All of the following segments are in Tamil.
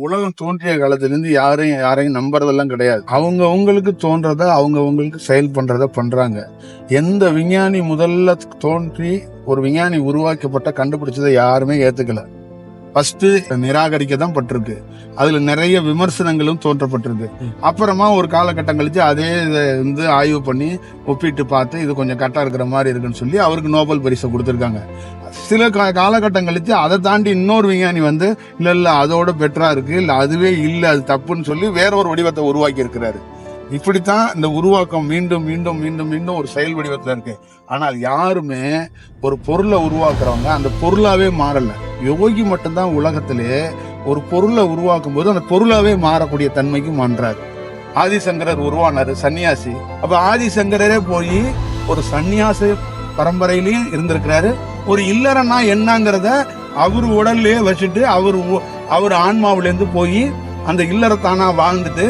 உலகம் தோன்றிய காலத்திலிருந்து யாரையும் நம்புறதெல்லாம் கிடையாது. அவங்களுக்கு தோன்றத அவங்களுக்கு செயல் பண்றத பண்றாங்க. எந்த விஞ்ஞானி முதல்ல தோன்றி ஒரு விஞ்ஞானி உருவாக்கப்பட்ட கண்டுபிடிச்சதை யாருமே ஏத்துக்கல. ஃபர்ஸ்ட் நிராகரிக்க தான் பட்டிருக்கு. அதுல நிறைய விமர்சனங்களும் தோன்றப்பட்டிருக்கு. அப்புறமா ஒரு காலகட்டம் கழிச்சு அதே இதை ஆய்வு பண்ணி ஒப்பிட்டு பார்த்து இது கொஞ்சம் கரெக்டா இருக்கிற மாதிரி இருக்குன்னு சொல்லி அவருக்கு நோபல் பரிசை கொடுத்திருக்காங்க. சில காலகட்டம் கழிச்சு அதை தாண்டி இன்னொரு விஞ்ஞானி இல்ல அதோட பெட்டரா இருக்கு, இல்ல அதுவே இல்ல அது தப்புன்னு சொல்லி வேற ஒரு வடிவத்தை உருவாக்கி இருக்கிறாரு. இப்படித்தான் இந்த உருவாக்கம் மீண்டும் மீண்டும் மீண்டும் மீண்டும் ஒரு செயல் வடிவத்துல இருக்கு. ஆனால் யாருமே ஒரு பொருளை உருவாக்குறவங்க அந்த பொருளாவே மாறல. யோகி மட்டும்தான் உலகத்திலே ஒரு பொருளை உருவாக்கும் போது அந்த பொருளாவே மாறக்கூடிய தன்மைக்கு மாறாரு. ஆதிசங்கரர் உருவானாரு, சன்னியாசி. அப்ப ஆதிசங்கரே போய் ஒரு சன்னியாச பரம்பரையிலயும் இருந்திருக்கிறாரு. ஒரு இல்லறனா என்னங்கிறத அவர் உடல்லயே வச்சுட்டு அவர் ஆன்மாவிலேருந்து போய் அந்த இல்லறத்தானா வாழ்ந்துட்டு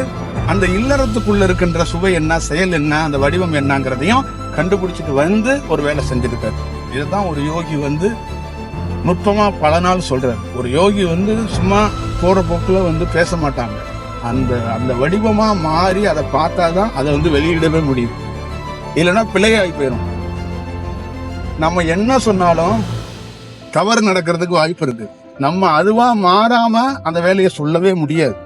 அந்த இல்லறத்துக்குள்ள இருக்கின்ற சுவை என்ன, செயல் என்ன, அந்த வடிவம் என்னங்கிறதையும் கண்டுபிடிச்சிட்டு ஒரு வேலை செஞ்சிருக்காரு. இதுதான் ஒரு யோகி நுட்பமா பல நாள் சொல்றாரு. ஒரு யோகி சும்மா போற போக்குல பேச மாட்டாங்க. அந்த வடிவமா மாறி அதை பார்த்தாதான் அதை வெளியிடவே முடியும். இல்லைன்னா பிழையாகி போயிடும். நம்ம என்ன சொன்னாலும் தவறு நடக்கிறதுக்கு வாய்ப்பு இருக்கு. நம்ம அதுவா மாறாம அந்த வேலையை சொல்லவே முடியாது.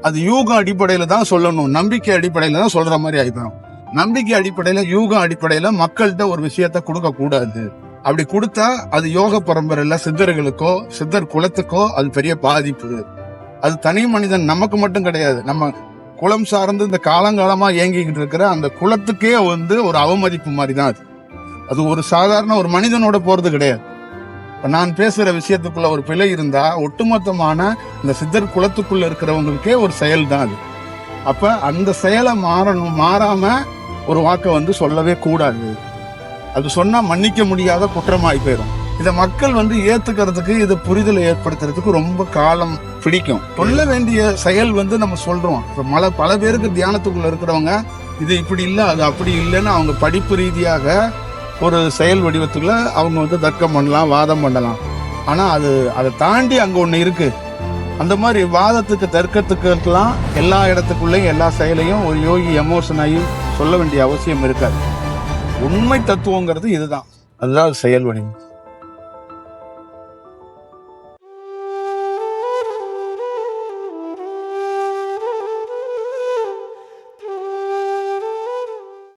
அது யூக அடிப்படையில தான் சொல்லணும், நம்பிக்கை அடிப்படையில தான் சொல்ற மாதிரி ஆயிப்போம். நம்பிக்கை அடிப்படையில யூக அடிப்படையில மக்கள்கிட்ட ஒரு விஷயத்த கொடுக்க கூடாது. அப்படி கொடுத்தா அது யோக பரம்பரையில சித்தர்களுக்கோ சித்தர் குலத்துக்கோ அது பெரிய பாதிப்பு. அது தனி மனிதன் நமக்கு மட்டும் கிடையாது, நம்ம குலம் சார்ந்து இந்த காலங்காலமா இயங்கிக்கிட்டு இருக்கிற அந்த குலத்துக்கே ஒரு அவமதிப்பு மாதிரி தான் அது. அது ஒரு சாதாரண ஒரு மனிதனோட போறது கிடையாது. நான் பேசுற விஷயத்துக்குள்ள ஒரு பிழை இருந்தா ஒட்டுமொத்தமான இந்த சித்தர் குலத்துக்குள்ள இருக்கிறவங்களுக்கே ஒரு செயல் தான் அது. அப்ப அந்த செயலை மாறாம ஒரு வாக்க சொல்லவே கூடாது. அது சொன்னா மன்னிக்க முடியாத குற்றமாய் போயிடும். இதை மக்கள் ஏத்துக்கிறதுக்கு, இதை புரிதலை ஏற்படுத்துறதுக்கு ரொம்ப காலம் பிடிக்கும். சொல்ல வேண்டிய செயல் நம்ம சொல்றோம். பல பேருக்கு தியானத்துக்குள்ள இருக்கிறவங்க இது இப்படி இல்லை அது அப்படி இல்லைன்னு அவங்க படிப்பு ரீதியாக ஒரு செயல் வடிவத்துக்குள்ள அவங்க தர்க்கம் பண்ணலாம், வாதம் பண்ணலாம். ஆனா அதை தாண்டி அங்க ஒண்ணு இருக்கு. அந்த மாதிரி வாதத்துக்கு தர்க்கத்துக்கெல்லாம் எல்லா இடத்துக்குள்ளேயும் எல்லா செயலையும் ஒரு யோகி எமோஷன் ஆகி சொல்ல வேண்டிய அவசியம் இருக்காது. உண்மை தத்துவங்கிறது இதுதான். அதுதான் செயல் வடிவம்.